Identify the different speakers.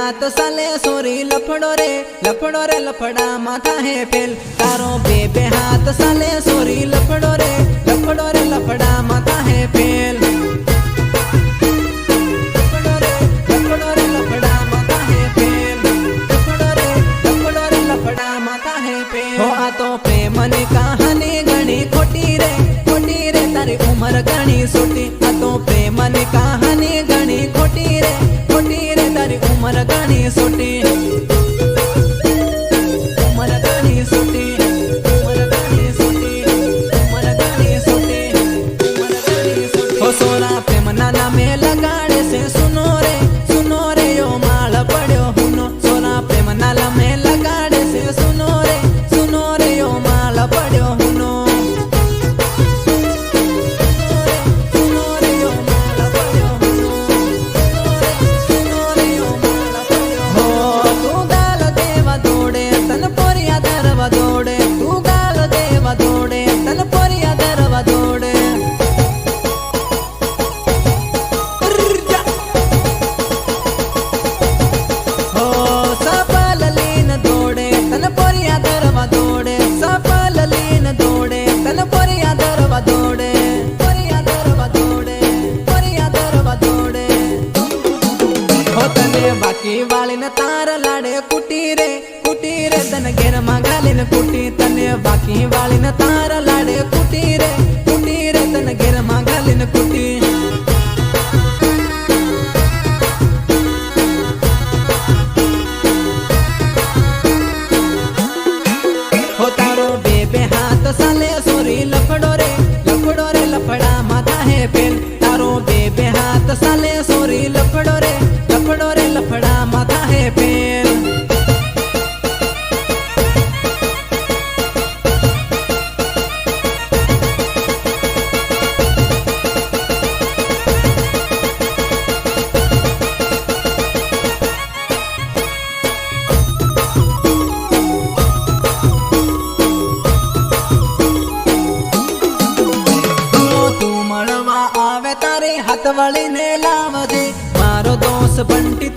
Speaker 1: हाथ साले सोरी लफड़ो रे लफड़ा माथा है फेल। तारो बेबे हाथ साले सोरी लफड़ो रे लफड़ा माथा है फेल। हो आ तो प्रेम ने कहानी घणी खोटी रे तारी उमर घणी सोटी। आ तो प्रेम ने कहानी घणी खोटी रे तारी उमर घणी सोटी। उमर घणी सोटी हो सोना प्रेम नाना में लगाड़े से सुनो रे यो माल पड़ो हुनो। सोना प्रेम नाला में लगाड़े से सुनो रे यो माल पड़ो हुनो। बाकी वाली न तार लाडे कुटी रे तन घेर मांगाली न कुटी। तने बाकी वाली न तार लाडे कुटी रे तन घेर मांगाली न कुटी। हो तारो बेबे हाथ साले सोरी लफड़ो रे लफड़ा माथा है फेल। तारो बेबे हाथ साले सोरी लफड़ो रे लफड़ा माथा है फेल। तू मळवा आवे तारे हाथ वाली ने लावजे। मारो दोस्त बंटी